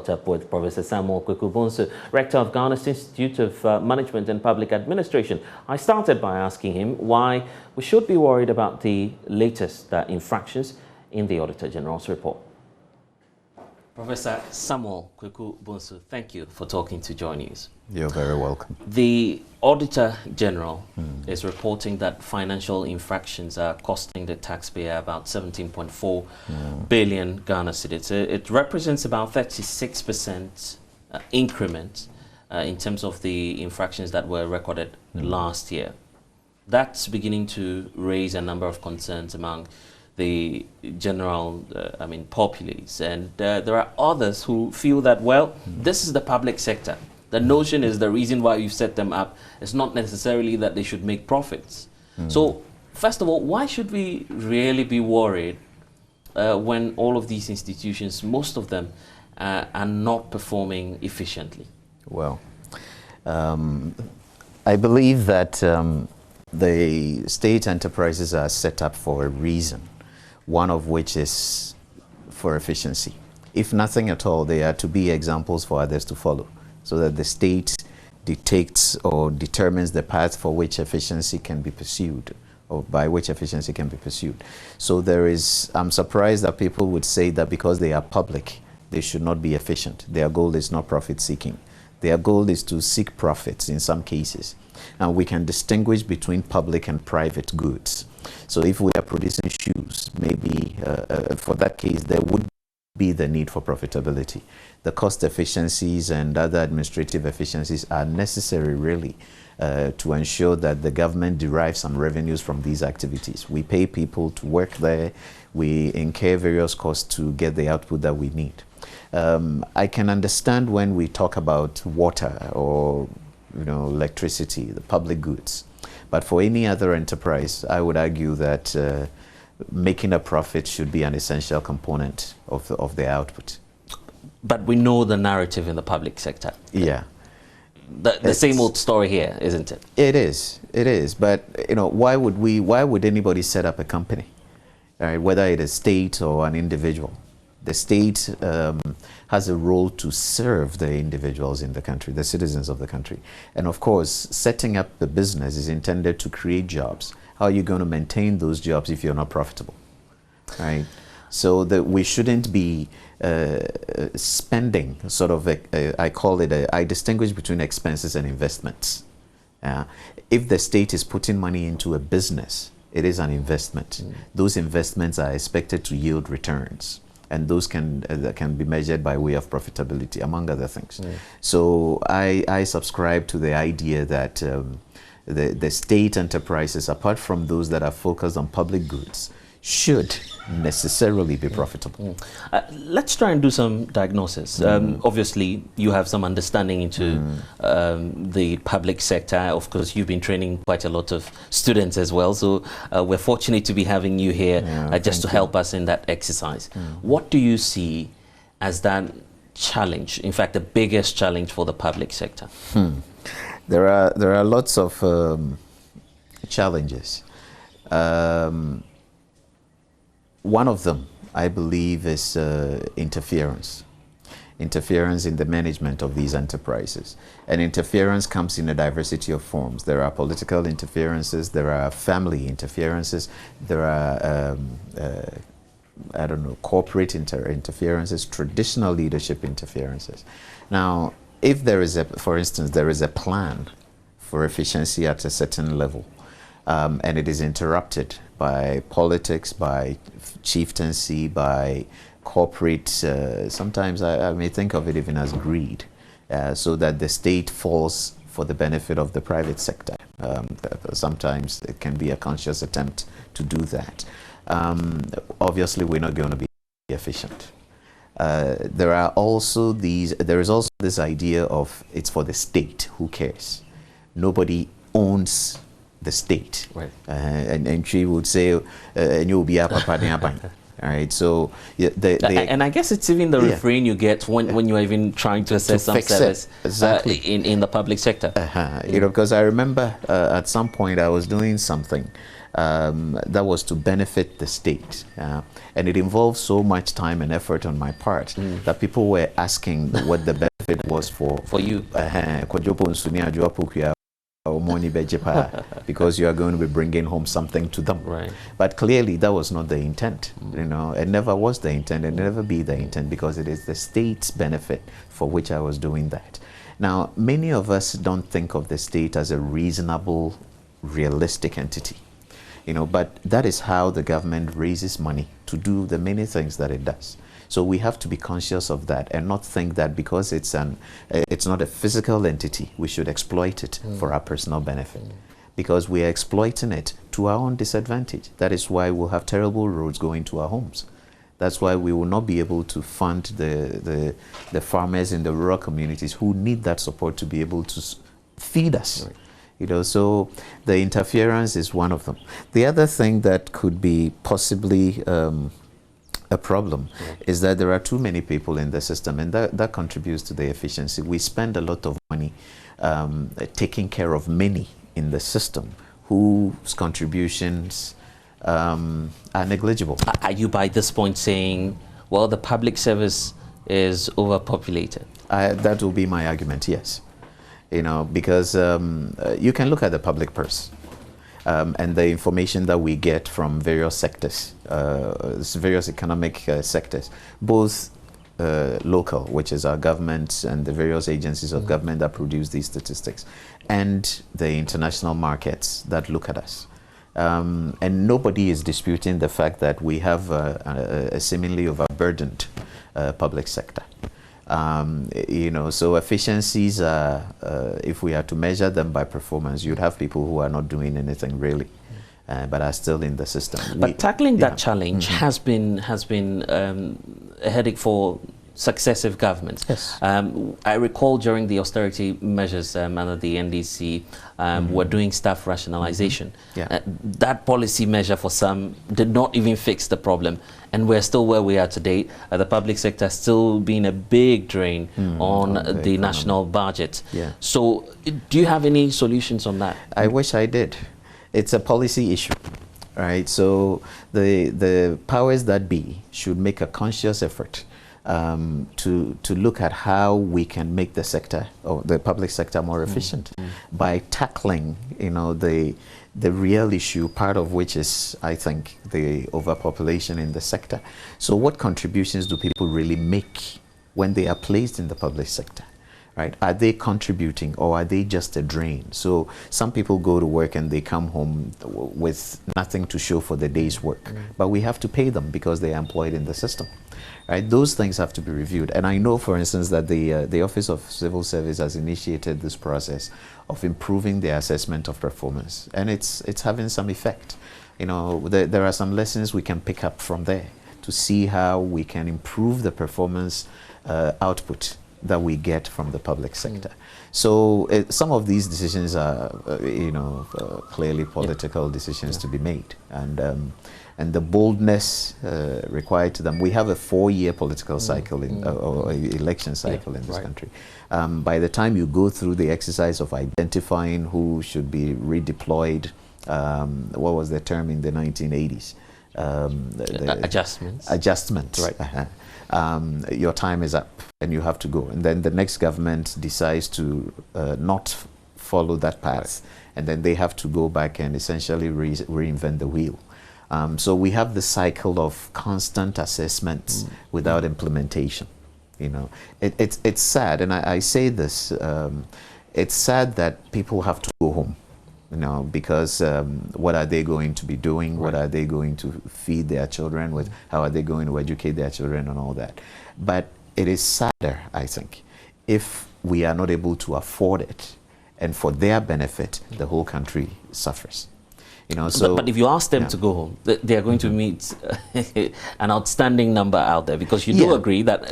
caught up with Professor Samuel Bonsu, Rector of Ghana's Institute of Management and Public Administration. I started by asking him why we should be worried about the latest infractions in the Auditor General's report. Professor Samuel Bonsu, thank you for talking to Joy News. You're very welcome. The Auditor General is reporting that financial infractions are costing the taxpayer about 17.4 billion Ghana cedis. It represents about 36% increment in terms of the infractions that were recorded last year. That's beginning to raise a number of concerns among the general, populace. And there are others who feel that, well, this is the public sector. The notion is the reason why you set them up. It's not necessarily that they should make profits. So, first of all, why should we really be worried when all of these institutions, most of them, are not performing efficiently? Well, I believe that the state enterprises are set up for a reason, one of which is for efficiency. If nothing at all, they are to be examples for others to follow, so that the state dictates or determines the path for which efficiency can be pursued, or by which efficiency can be pursued. So I'm surprised that people would say that because they are public, they should not be efficient. Their goal is not profit seeking. Their goal is to seek profits in some cases. And we can distinguish between public and private goods. So if we are producing shoes, maybe for that case, there would be the need for profitability. The cost efficiencies and other administrative efficiencies are necessary really to ensure that the government derives some revenues from these activities. We pay people to work there. We incur various costs to get the output that we need. I can understand when we talk about water or electricity, the public goods. But for any other enterprise, I would argue that making a profit should be an essential component of the output. But we know the narrative in the public sector. Yeah. The same old story here, isn't it? It is. But why would anybody set up a company? Right? Whether it is state or an individual. The state has a role to serve the individuals in the country, the citizens of the country. And of course, setting up the business is intended to create jobs. How are you going to maintain those jobs if you're not profitable? Right? So that we shouldn't be spending sort of, I distinguish between expenses and investments. If the state is putting money into a business, it is an investment. Those investments are expected to yield returns. And those can be measured by way of profitability, among other things. So I subscribe to the idea that the state enterprises, apart from those that are focused on public goods, should necessarily be profitable. Let's try and do some diagnosis. Obviously, you have some understanding into the public sector. Of course, you've been training quite a lot of students as well. So we're fortunate to be having you here just to help us in that exercise. What do you see as that challenge, in fact, the biggest challenge for the public sector? There are lots of challenges. One of them, I believe, is interference. Interference in the management of these enterprises. And interference comes in a diversity of forms. There are political interferences, there are family interferences, there are, corporate interferences, traditional leadership interferences. Now, if there is for instance, there is a plan for efficiency at a certain level, and it is interrupted by politics, by chieftaincy, by corporate, sometimes I may think of it even as greed, so that the state falls for the benefit of the private sector. Sometimes it can be a conscious attempt to do that. Obviously, we're not going to be efficient. There is also this idea of it's for the state, who cares? Nobody owns the state. Right. And she would say, you'll be up. All right, so and I guess it's even the refrain you get when you're even trying to assess some service in the public sector. Because I remember at some point I was doing something that was to benefit the state. And it involved so much time and effort on my part that people were asking what the benefit was for you. Because you are going to be bringing home something to them. Right. But clearly that was not the intent. You know, it never was the intent, and never be the intent, because it is the state's benefit for which I was doing that. Now, many of us don't think of the state as a reasonable, realistic entity. You know, but that is how the government raises money to do the many things that it does. So we have to be conscious of that and not think that because it's not a physical entity, we should exploit it for our personal benefit. Because we are exploiting it to our own disadvantage. That is why we'll have terrible roads going to our homes. That's why we will not be able to fund the farmers in the rural communities who need that support to be able to feed us. Right. You know, so the interference is one of them. The other thing that could be possibly a problem is that there are too many people in the system, and that contributes to the efficiency. We spend a lot of money taking care of many in the system whose contributions are negligible. Are you by this point saying, well, the public service is overpopulated? That will be my argument, yes. You know, because you can look at the public purse. And the information that we get from various sectors, various economic sectors, both local, which is our government and the various agencies of government that produce these statistics, and the international markets that look at us. And nobody is disputing the fact that we have a seemingly overburdened public sector. You know, so efficiencies are, if we are to measure them by performance, you'd have people who are not doing anything really, but are still in the system. But tackling that challenge has been a headache for successive governments. Yes. I recall during the austerity measures under the NDC, were doing staff rationalization. That policy measure for some did not even fix the problem, and we're still where we are today. The public sector still being a big drain on the national budget. So do you have any solutions on that? I wish I did. It's a policy issue. Right, so the powers that be should make a conscious effort to look at how we can make the sector, or the public sector, more efficient by tackling, you know, the real issue, part of which is, I think, the overpopulation in the sector. So what contributions do people really make when they are placed in the public sector? Right? Are they contributing, or are they just a drain? So some people go to work and they come home with nothing to show for the day's work, but we have to pay them because they are employed in the system. Right? Those things have to be reviewed. And I know, for instance, that the Office of Civil Service has initiated this process of improving the assessment of performance, and it's having some effect. You know, there are some lessons we can pick up from there to see how we can improve the performance output that we get from the public sector. So some of these decisions are, you know, clearly political decisions to be made, and the boldness required to them. We have a 4-year political cycle or election cycle in this country. By the time you go through the exercise of identifying who should be redeployed, what was the term in the 1980s? Adjustments. Adjustments. Right. Your time is up and you have to go. And then the next government decides to not follow that path. And then they have to go back and essentially reinvent the wheel. So we have the cycle of constant assessments without implementation. You know, it's sad, and I say this, it's sad that people have to go home. You know, because what are they going to be doing? What are they going to feed their children with? How are they going to educate their children and all that? But it is sadder, I think, if we are not able to afford it, and for their benefit, the whole country suffers. You know, so but if you ask them to go home, they are going to meet an outstanding number out there, because you do agree that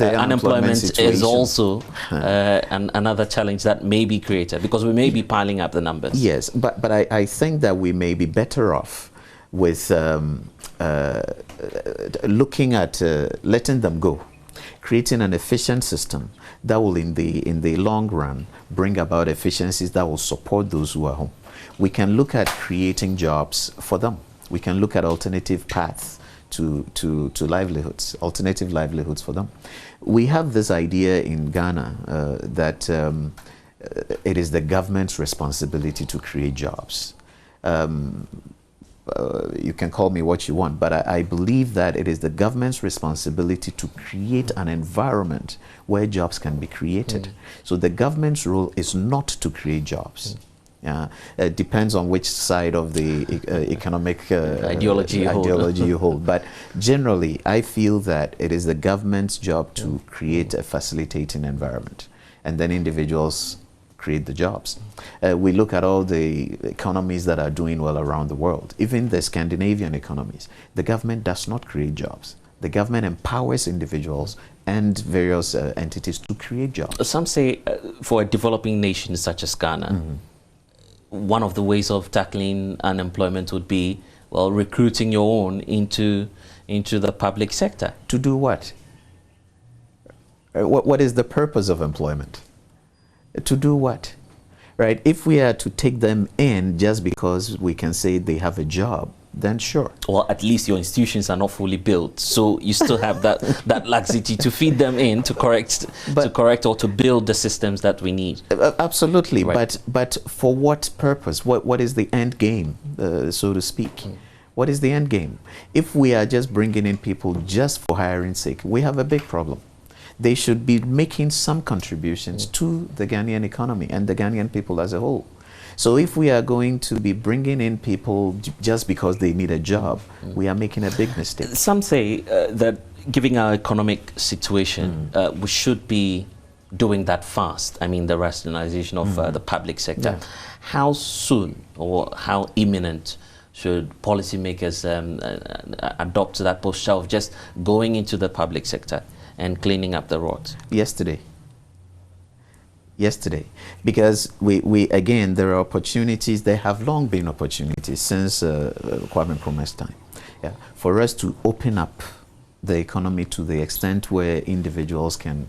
unemployment is also another challenge that may be created, because we may be piling up the numbers. Yes, but I think that we may be better off with looking at letting them go, creating an efficient system that will in the long run bring about efficiencies that will support those who are home. We can look at creating jobs for them. We can look at alternative paths to livelihoods, alternative livelihoods for them. We have this idea in Ghana that it is the government's responsibility to create jobs. You can call me what you want, but I believe that it is the government's responsibility to create an environment where jobs can be created. So the government's role is not to create jobs. It depends on which side of the economic ideology you hold. But generally, I feel that it is the government's job to create a facilitating environment, and then individuals create the jobs. We look at all the economies that are doing well around the world, even the Scandinavian economies. The government does not create jobs. The government empowers individuals and various entities to create jobs. Some say for a developing nation such as Ghana, one of the ways of tackling unemployment would be, well, recruiting your own into the public sector. To do what? What is the purpose of employment? To do what? Right? If we are to take them in just because we can say they have a job, then sure. Or at least your institutions are not fully built, so you still have that laxity to feed them in to correct or to build the systems that we need. Absolutely, right. but for what purpose? What is the end game, so to speak? What is the end game? If we are just bringing in people just for hiring's sake, we have a big problem. They should be making some contributions to the Ghanaian economy and the Ghanaian people as a whole. So if we are going to be bringing in people just because they need a job, we are making a big mistake. Some say that given our economic situation, we should be doing that fast. I mean, the rationalization of the public sector. Yeah. How soon or how imminent should policymakers adopt that posture of just going into the public sector and cleaning up the roads? Yesterday, because we again, there are opportunities. There have long been opportunities since Kwame Nkrumah's time, for us to open up the economy to the extent where individuals can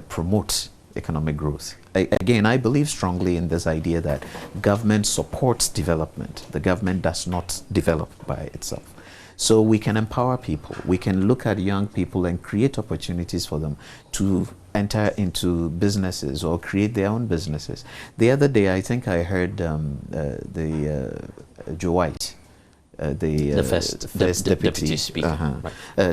promote economic growth. Again, I believe strongly in this idea that government supports development. The government does not develop by itself. So we can empower people. We can look at young people and create opportunities for them to enter into businesses or create their own businesses. The other day, I think I heard Joe White, the first deputy speaker,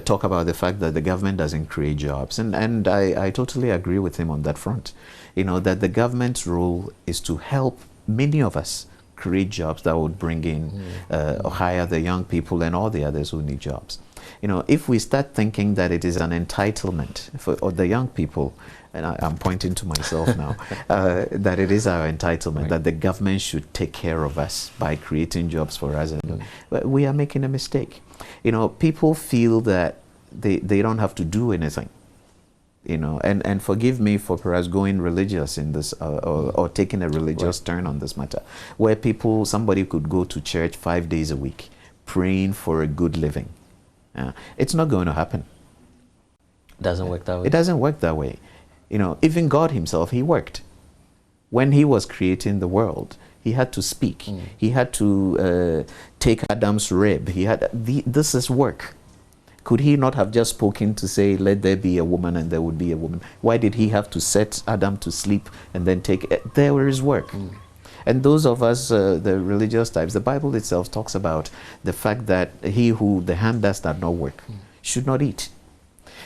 talk about the fact that the government doesn't create jobs. And I totally agree with him on that front. You know, that the government's role is to help many of us create jobs that would bring in or hire the young people and all the others who need jobs. You know, if we start thinking that it is an entitlement for the young people, and I'm pointing to myself now, that it is our entitlement, that the government should take care of us by creating jobs for us, but we are making a mistake. You know, people feel that they don't have to do anything. You know, and forgive me for perhaps going religious in this or taking a religious turn on this matter, where somebody could go to church 5 days a week praying for a good living. It's not going to happen. Doesn't work that way. It doesn't work that way. You know, even God himself, he worked. When he was creating the world, he had to speak. He had to take Adam's rib. This is work. Could he not have just spoken to say, let there be a woman, and there would be a woman? Why did he have to set Adam to sleep and then take it? There is work. And those of us, the religious types, the Bible itself talks about the fact that he who the hand does not work should not eat.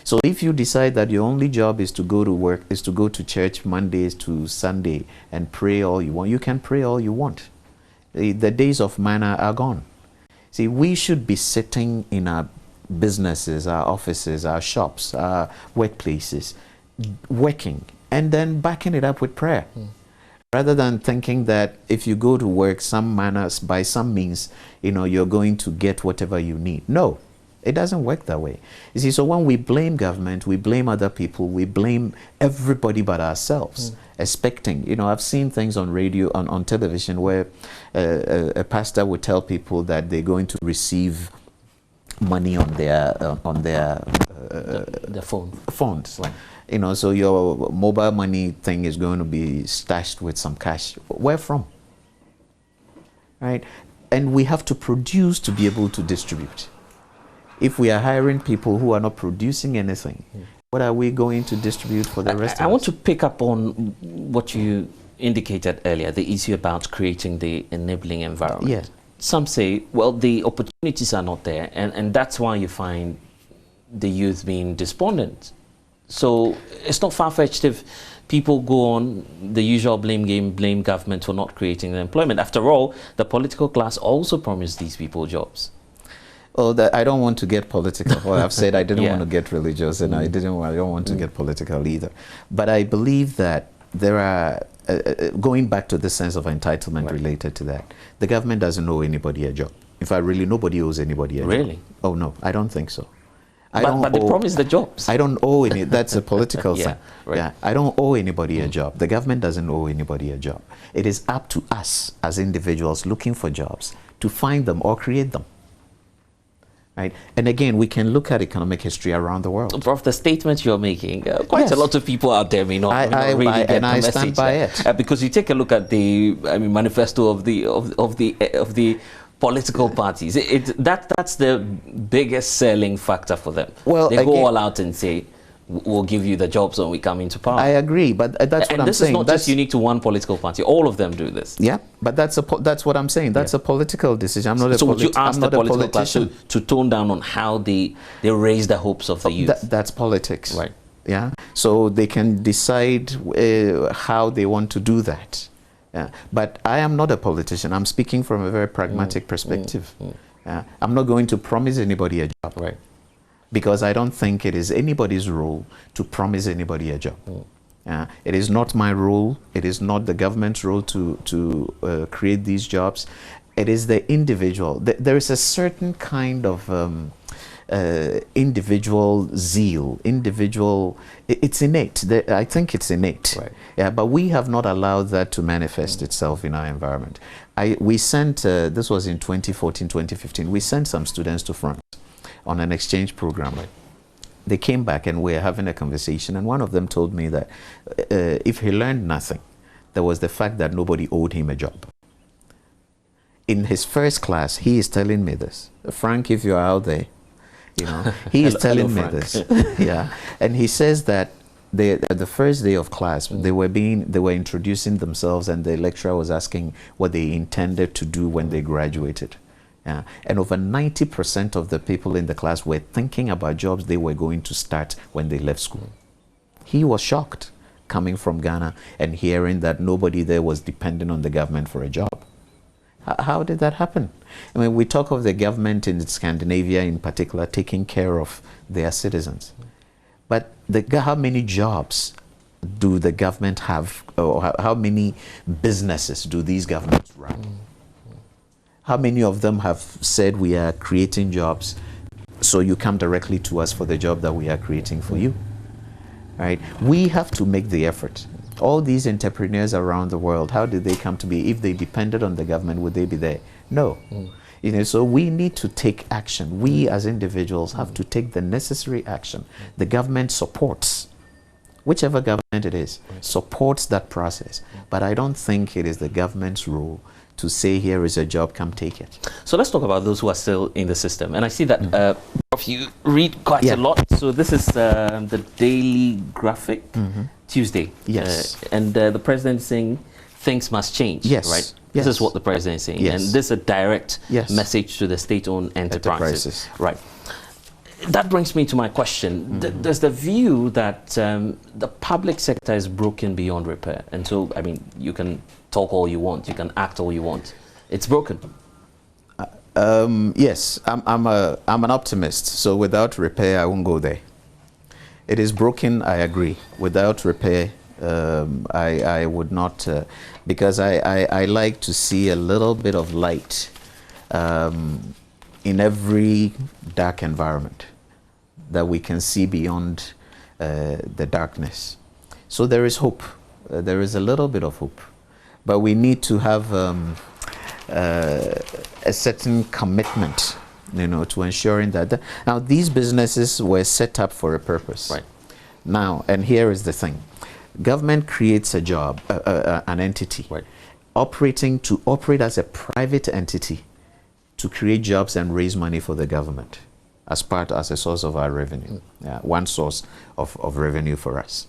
So if you decide that your only job is to go to work, is to go to church Mondays to Sunday and pray all you want, you can pray all you want. The days of manna are gone. See, we should be sitting in our businesses, our offices, our shops, our workplaces, working, and then backing it up with prayer. Rather than thinking that if you go to work some manners, by some means, you know, you're going to get whatever you need. No, it doesn't work that way. You see, so when we blame government, we blame other people, we blame everybody but ourselves, expecting, you know, I've seen things on radio, on television, where a pastor would tell people that they're going to receive money on their phones. Right. You know, so your mobile money thing is going to be stashed with some cash. Where from? right? And we have to produce to be able to distribute. If we are hiring people who are not producing anything, what are we going to distribute for the rest of us? I want to pick up on what you indicated earlier, the issue about creating the enabling environment. Yes. Some say, well, the opportunities are not there, and that's why you find the youth being despondent. So it's not far-fetched if people go on the usual blame game, blame government for not creating the employment. After all, the political class also promised these people jobs. Well, I don't want to get political. Well, I've said I didn't want to get religious, and I don't want to get political either. But I believe that there are, going back to the sense of entitlement related to that, the government doesn't owe anybody a job. In fact, really, nobody owes anybody a job. Really? Oh, no, I don't think so. But they promise the jobs. I don't owe any. That's a political thing. Right. Yeah, I don't owe anybody a job. The government doesn't owe anybody a job. It is up to us as individuals looking for jobs to find them or create them. Right? And again, we can look at economic history around the world. Prof, the statements you're making, quite a lot of people out there may not really get the message. Stand by it. Because you take a look at the manifesto of the political parties. That's the biggest selling factor for them. Well, they go all out and say, we'll give you the jobs when we come into power. I agree, but that's what I'm saying. And this is not just unique to one political party. All of them do this. Yeah, but that's what I'm saying. That's a political decision. I'm not a would you ask the political class politician to tone down on how they raise the hopes of the youth? That's politics. Right. Yeah. So they can decide how they want to do that. Yeah. But I am not a politician. I'm speaking from a very pragmatic perspective. I'm not going to promise anybody a job. Right. Because I don't think it is anybody's role to promise anybody a job. It is not my role. It is not the government's role to create these jobs. It is the individual. There is a certain kind of individual zeal, it's innate. I think it's innate. Right. Yeah, but we have not allowed that to manifest itself in our environment. We sent, this was in 2014, 2015, we sent some students to France on an exchange program. Right. They came back and we were having a conversation, and one of them told me that if he learned nothing, there was the fact that nobody owed him a job. In his first class, he is telling me this. Frank, if you're out there, you know, he is telling me this. Yeah, and he says that the first day of class, they were introducing themselves, and the lecturer was asking what they intended to do when they graduated. Yeah. And over 90% of the people in the class were thinking about jobs they were going to start when they left school. He was shocked coming from Ghana and hearing that nobody there was dependent on the government for a job. How did that happen? I mean, we talk of the government in Scandinavia in particular taking care of their citizens. But how many jobs do the government have, or how many businesses do these governments run? How many of them have said we are creating jobs, so you come directly to us for the job that we are creating for you? Right? We have to make the effort. All these entrepreneurs around the world, how did they come to be? If they depended on the government, would they be there? No. You know, so we need to take action. We as individuals have to take the necessary action. The government supports, whichever government it is, supports that process. But I don't think it is the government's role to say, here is a job, come take it. So let's talk about those who are still in the system. And I see that Prof, you read quite a lot. So this is the Daily Graphic, Tuesday. Yes. And the president is saying things must change. Yes. Right? This is what the president is saying. Yes. And this is a direct message to the state-owned enterprises. Right. That brings me to my question. There's the view that the public sector is broken beyond repair. And so, I mean, you can talk all you want, you can act all you want. It's broken. Yes, I'm an optimist. So without repair, I won't go there. It is broken, I agree. Without repair, I would not, because I like to see a little bit of light in every dark environment, that we can see beyond the darkness. So there is hope. There is a little bit of hope. But we need to have a certain commitment, you know, to ensuring that. Now, these businesses were set up for a purpose. Right. Now, and here is the thing. Government creates a job, an entity. Right. to operate as a private entity to create jobs and raise money for the government as a source of our revenue. Yeah, one source of revenue for us.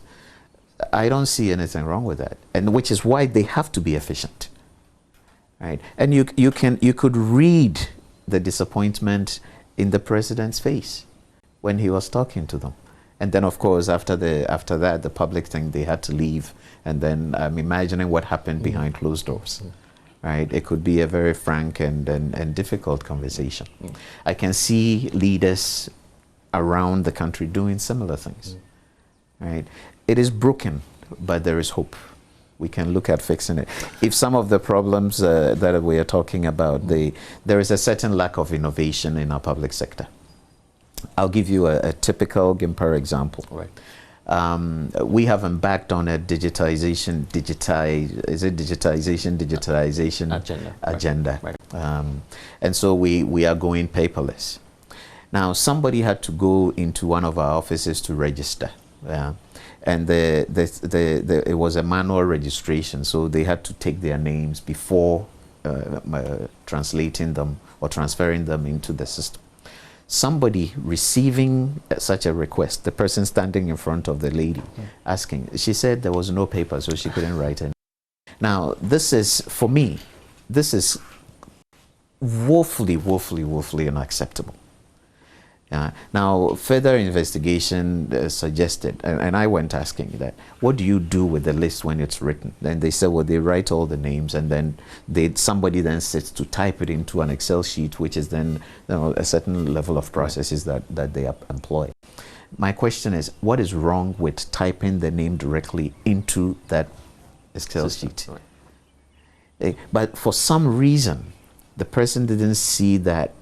I don't see anything wrong with that, and which is why they have to be efficient, right? And you could read the disappointment in the president's face when he was talking to them, and then of course after that the public thing, they had to leave, and then I'm imagining what happened behind closed doors. Right, it could be a very frank and difficult conversation. I can see leaders around the country doing similar things. Right, it is broken, but there is hope. We can look at fixing it. If some of the problems that we are talking about, there is a certain lack of innovation in our public sector. I'll give you a typical Gimper example. Right. We have embarked on a digitization agenda. Right. And so we are going paperless. Now, somebody had to go into one of our offices to register. And it was a manual registration, so they had to take their names before translating them or transferring them into the system. Somebody receiving such a request, the person standing in front of the lady asking, she said there was no paper, so she couldn't write it. Now, this is, for me, this is woefully unacceptable. Now, further investigation suggested, and I went asking that, what do you do with the list when it's written? And they said, well, they write all the names, and then somebody then sits to type it into an Excel sheet, which is then a certain level of processes that they employ. My question is, what is wrong with typing the name directly into that Excel sheet? But for some reason, the person didn't see that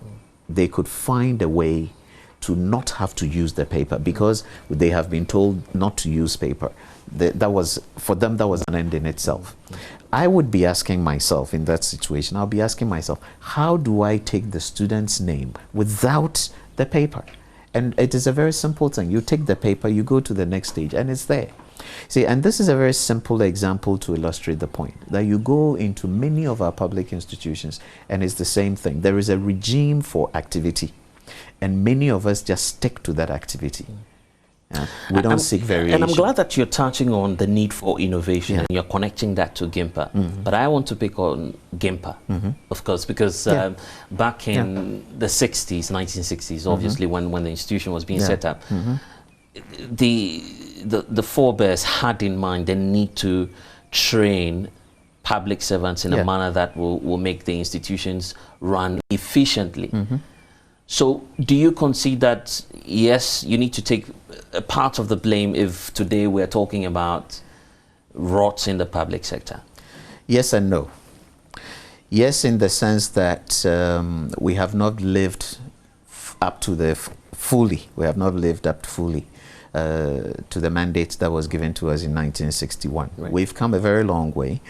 they could find a way to not have to use the paper, because they have been told not to use paper. That was, for them, that was an end in itself. I would be asking myself in that situation, I'll be asking myself, how do I take the student's name without the paper? And it is a very simple thing. You take the paper, you go to the next stage, and it's there. See, and this is a very simple example to illustrate the point, that you go into many of our public institutions, and it's the same thing. There is a regime for activity, and many of us just stick to that activity. We don't seek variation. And I'm glad that you're touching on the need for innovation, and you're connecting that to GIMPA. But I want to pick on GIMPA, of course, because back in the 60s, 1960s, obviously, when the institution was being set up, the forebears had in mind the need to train public servants in a manner that will make the institutions run efficiently. So do you concede that, yes, you need to take a part of the blame if today we're talking about rots in the public sector? Yes and no. Yes, in the sense that we have not lived up to the fully, we have not lived up fully to the mandate that was given to us in 1961. Right. We've come a very long way.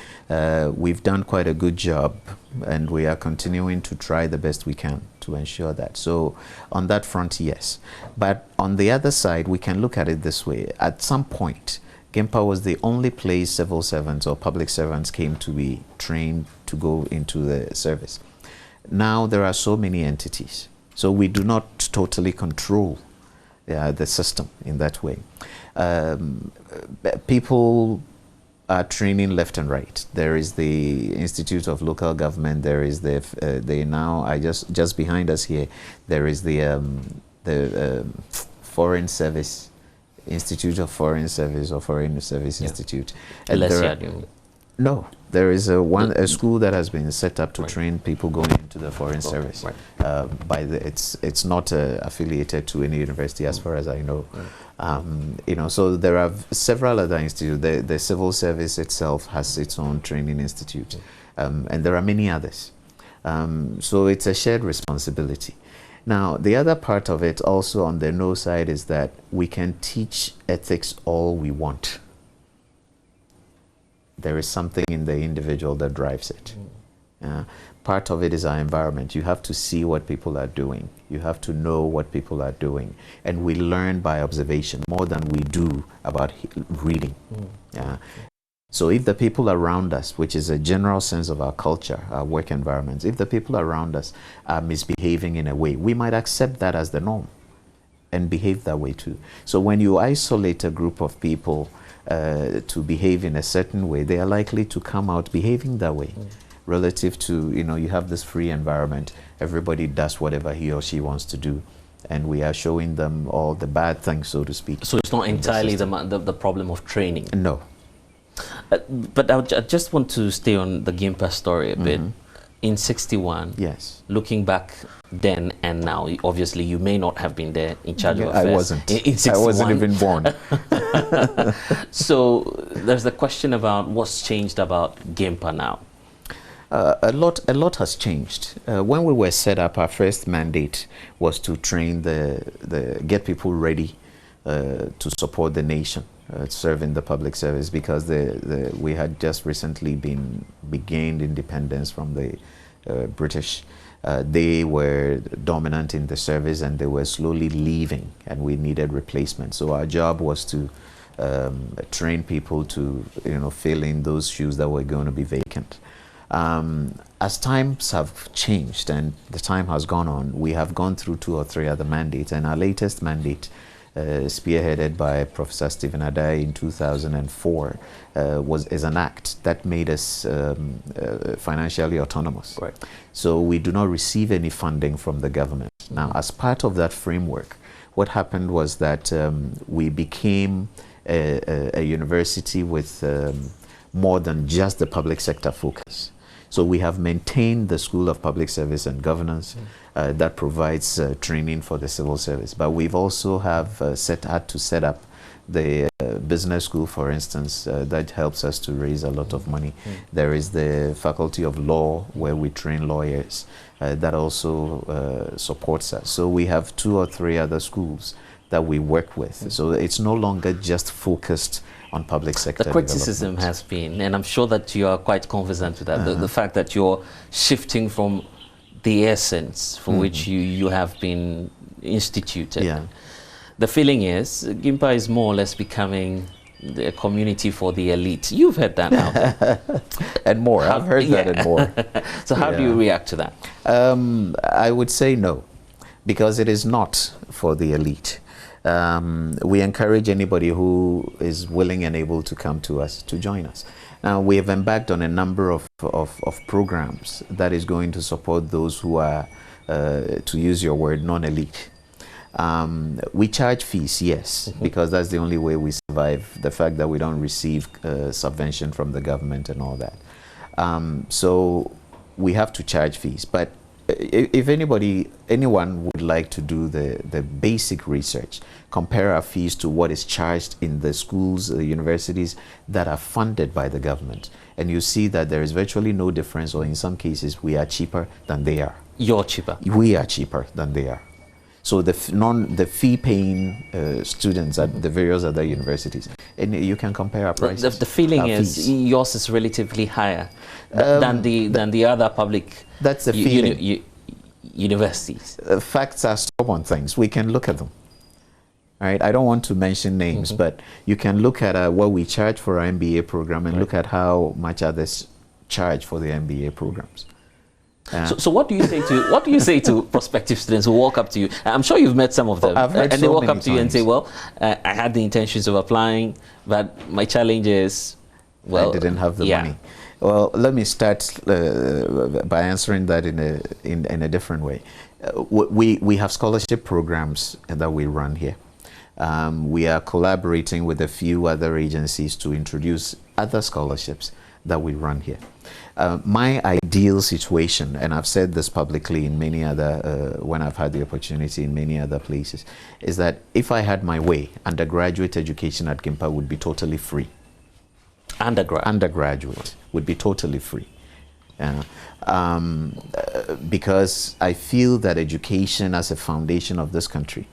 We've done quite a good job, and we are continuing to try the best we can to ensure that. So on that front, yes. But on the other side, we can look at it this way. At some point, GIMPA was the only place civil servants or public servants came to be trained to go into the service. Now there are so many entities, so we do not totally control the system in that way. People are training left and right. There is the Institute of Local Government. There is just behind us here, there is the Foreign Service Institute of Foreign Service or Foreign Service Institute. And no, there is a school that has been set up to train people going into the foreign service. It's not affiliated to any university, as far as I know. So there are several other institutes. The civil service itself has its own training institute, and there are many others. So it's a shared responsibility. Now, the other part of it also on the no side is that we can teach ethics all we want. There is something in the individual that drives it. Part of it is our environment. You have to see what people are doing. You have to know what people are doing. And we learn by observation more than we do about reading. So if the people around us, which is a general sense of our culture, our work environments, if the people around us are misbehaving in a way, we might accept that as the norm and behave that way too. So when you isolate a group of people to behave in a certain way, they are likely to come out behaving that way. Relative to, you have this free environment, everybody does whatever he or she wants to do, and we are showing them all the bad things, so to speak. So it's not entirely the problem of training? No. But I just want to stay on the Gimpa story a bit. In 61, yes, looking back then and now, obviously you may not have been there in charge of affairs. I wasn't. In 61. I wasn't even born. So there's the question about what's changed about Gimpa now. A lot has changed. When we were set up, our first mandate was to train get people ready to support the nation, serve in the public service, because we had just recently gained independence from the British. They were dominant in the service and they were slowly leaving, and we needed replacement. So our job was to train people to fill in those shoes that were going to be vacant. As times have changed and the time has gone on, we have gone through 2 or 3 other mandates, and our latest mandate, spearheaded by Professor Stephen Adai in 2004, is an act that made us financially autonomous. Right. So we do not receive any funding from the government. Now, as part of that framework, what happened was that we became a university with more than just the public sector focus. So we have maintained the School of Public Service and Governance that provides training for the civil service. But we've also had to set up the business school, for instance, that helps us to raise a lot of money. There is the Faculty of Law, where we train lawyers, that also supports us. So we have 2 or 3 other schools that we work with. So it's no longer just focused on public sector. The criticism has been, and I'm sure that you are quite conversant with that, the fact that you're shifting from the essence for which you have been instituted. Yeah. The feeling is Gimpa is more or less becoming a community for the elite. You've heard that now. And more. I've heard that and more. So how do you react to that? I would say no, because it is not for the elite. We encourage anybody who is willing and able to come to us to join us. Now, we have embarked on a number of programs that is going to support those who are, to use your word, non-elite. We charge fees, yes, because that's the only way we survive, the fact that we don't receive subvention from the government and all that. So we have to charge fees. But if anyone would like to do the basic research, compare our fees to what is charged in the schools, the universities that are funded by the government, and you see that there is virtually no difference, or in some cases we are cheaper than they are. You're cheaper. We are cheaper than they are. So the fee-paying students at the various other universities, and you can compare our prices. The feeling is yours is relatively higher than the other public. That's the feeling. Universities. Facts are stubborn things. We can look at them. All right. I don't want to mention names, but you can look at what we charge for our MBA program and look at how much others charge for the MBA programs. So what do you say to prospective students who walk up to you? I'm sure you've met some of them, and they walk up to you and say, "Well, I had the intentions of applying, but my challenge is, well, I didn't have the money." Well, let me start by answering that in a different way. We have scholarship programs that we run here. We are collaborating with a few other agencies to introduce other scholarships that we run here. My ideal situation, and I've said this publicly in many other, when I've had the opportunity in many other places, is that if I had my way, undergraduate education at Gimpa would be totally free. Undergraduate would be totally free. Because I feel that education as a foundation of this country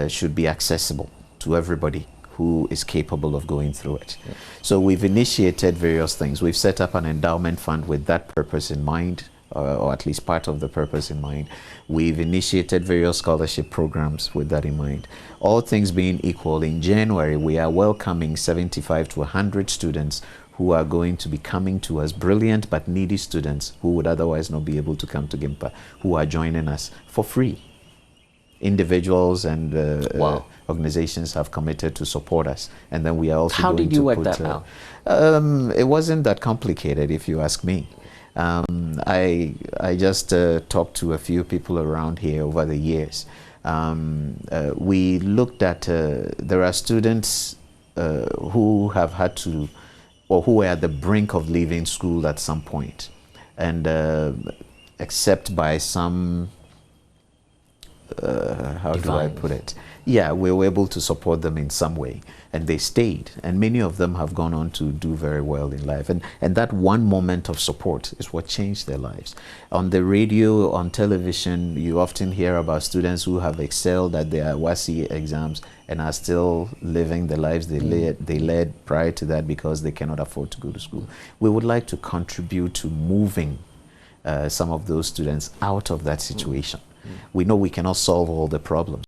should be accessible to everybody who is capable of going through it. Yeah. So we've initiated various things. We've set up an endowment fund with that purpose in mind, or at least part of the purpose in mind. We've initiated various scholarship programs with that in mind. All things being equal, in January we are welcoming 75 to 100 students who are going to be coming to us, brilliant but needy students who would otherwise not be able to come to GIMPA, who are joining us for free. Individuals and organizations have committed to support us, and then we are also How going did you to work put, that out? It wasn't that complicated, if you ask me. I just talked to a few people around here over the years. We looked at, there are students who have had to, or who were at the brink of leaving school at some point, and except by some, how do I put it? Yeah, we were able to support them in some way, and they stayed, and many of them have gone on to do very well in life, and that one moment of support is what changed their lives. On the radio, on television, you often hear about students who have excelled at their WASI exams and are still living the lives they led prior to that because they cannot afford to go to school. We would like to contribute to moving some of those students out of that situation. We know we cannot solve all the problems.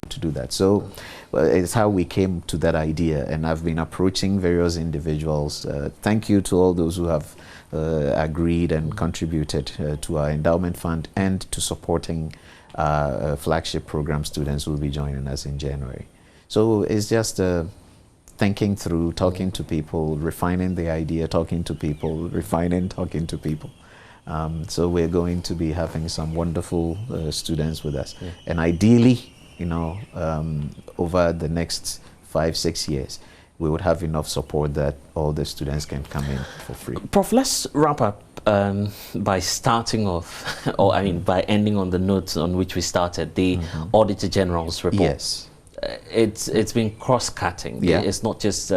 To do that. So it's how we came to that idea, and I've been approaching various individuals. Thank you to all those who have agreed and contributed to our endowment fund and to supporting flagship program students who will be joining us in January. So it's just thinking through, talking to people, refining the idea, talking to people, refining, talking to people. So we're going to be having some wonderful students with us. And ideally, you know, over the next 5-6 years, we would have enough support that all the students can come in for free. Prof, let's wrap up by starting off, or I mean, by ending on the notes on which we started, the Auditor General's report. Yes. It's been cross-cutting. Yeah. It's not just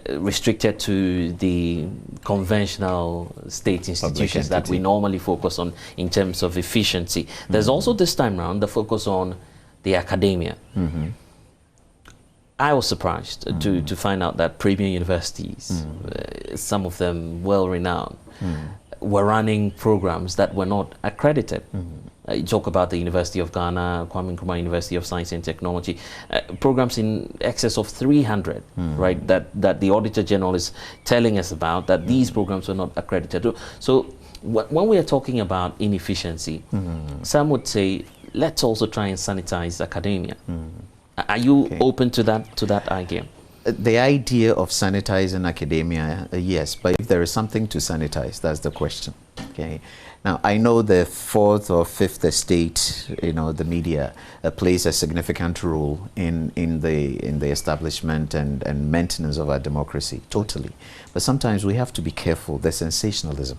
restricted to the conventional state institutions that we normally focus on in terms of efficiency. There's also this time around the focus on the academia. I was surprised to find out that premium universities, some of them well-renowned, were running programs that were not accredited. You talk about the University of Ghana, Kwame Nkrumah University of Science and Technology, programs in excess of 300, right, that the Auditor General is telling us about, that these programs were not accredited. So when we are talking about inefficiency, some would say, let's also try and sanitize academia. Are you open to that idea? The idea of sanitizing academia, yes, but if there is something to sanitize, that's the question. Okay. Now, I know the fourth or fifth estate, you know, the media plays a significant role in the establishment and maintenance of our democracy, totally. But sometimes we have to be careful, the sensationalism.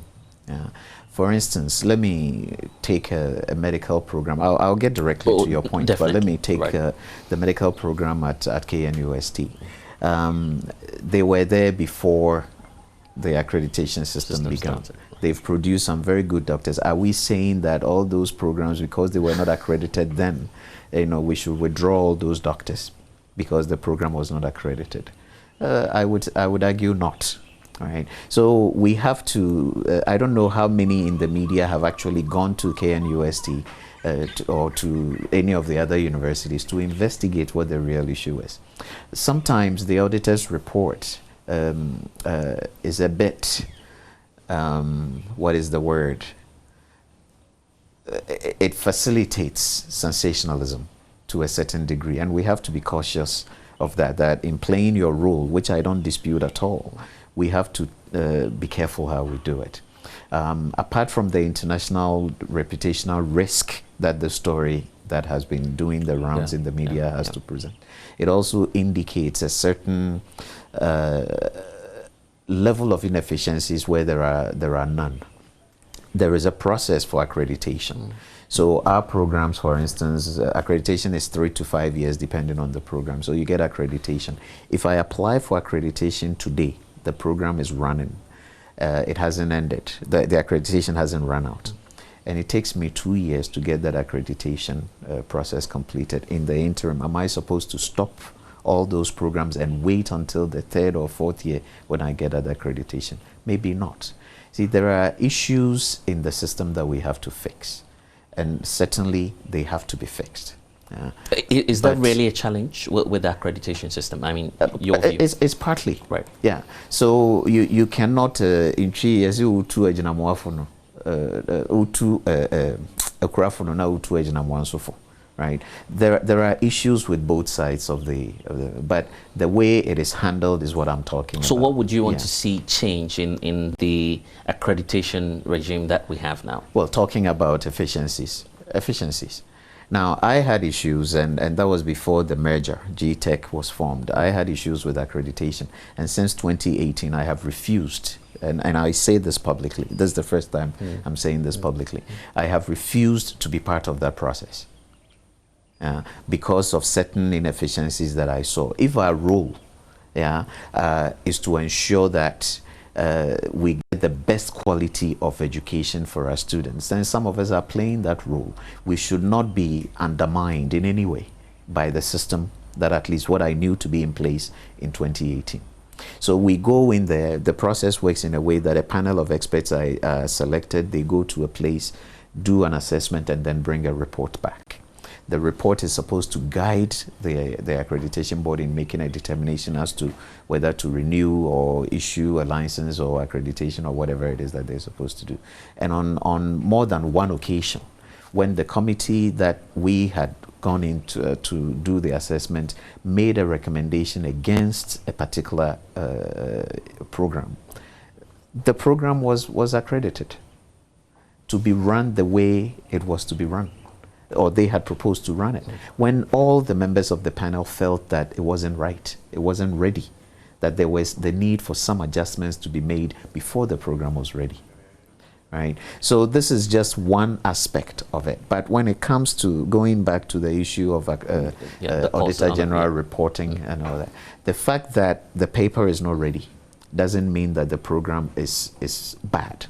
Yeah. For instance, let me take a medical program. I'll get directly to your point, but let me take the medical program at KNUST. They were there before the accreditation system began. They've produced some very good doctors. Are we saying that all those programs, because they were not accredited then, you know, we should withdraw all those doctors because the program was not accredited? I would argue not. All right. So we have to, I don't know how many in the media have actually gone to KNUST or to any of the other universities to investigate what the real issue is. Sometimes the auditor's report is a bit, what is the word? It facilitates sensationalism to a certain degree, and we have to be cautious of that in playing your role, which I don't dispute at all. We have to be careful how we do it. Apart from the international reputational risk that the story that has been doing the rounds in the media has to present, it also indicates a certain level of inefficiencies where there are none. There is a process for accreditation. So our programs, for instance, accreditation is 3 to 5 years depending on the program. So you get accreditation. If I apply for accreditation today, the program is running. It hasn't ended. The accreditation hasn't run out. And it takes me 2 years to get that accreditation process completed. In the interim, am I supposed to stop all those programs and wait until the 3rd or 4th year when I get that accreditation? Maybe not. See, there are issues in the system that we have to fix. And certainly they have to be fixed. Is that really a challenge with the accreditation system? I mean, your view? It's partly. Right. Yeah. So you cannot in as you to a jinamoafono utu akrafono na utu a jinamoansofo. Right. There are issues with both sides of the but the way it is handled is what I'm talking about. So what would you want to see change in the accreditation regime that we have now? Well, talking about efficiencies. Now, I had issues, and that was before the merger, GTech was formed. I had issues with accreditation. And since 2018, I have refused, and I say this publicly. This is the first time I'm saying this publicly. I have refused to be part of that process because of certain inefficiencies that I saw. If our role is to ensure that we get the best quality of education for our students, and some of us are playing that role, we should not be undermined in any way by the system that at least what I knew to be in place in 2018. So we go in there, the process works in a way that a panel of experts are selected, they go to a place, do an assessment, and then bring a report back. The report is supposed to guide the accreditation board in making a determination as to whether to renew or issue a license or accreditation or whatever it is that they're supposed to do. And on more than one occasion, when the committee that we had gone into to do the assessment made a recommendation against a particular program, the program was accredited to be run the way it was to be run, or they had proposed to run it, when all the members of the panel felt that it wasn't right, it wasn't ready, that there was the need for some adjustments to be made before the program was ready. Right? So this is just one aspect of it. But when it comes to going back to the issue of Auditor General reporting and all that, the fact that the paper is not ready doesn't mean that the program is bad.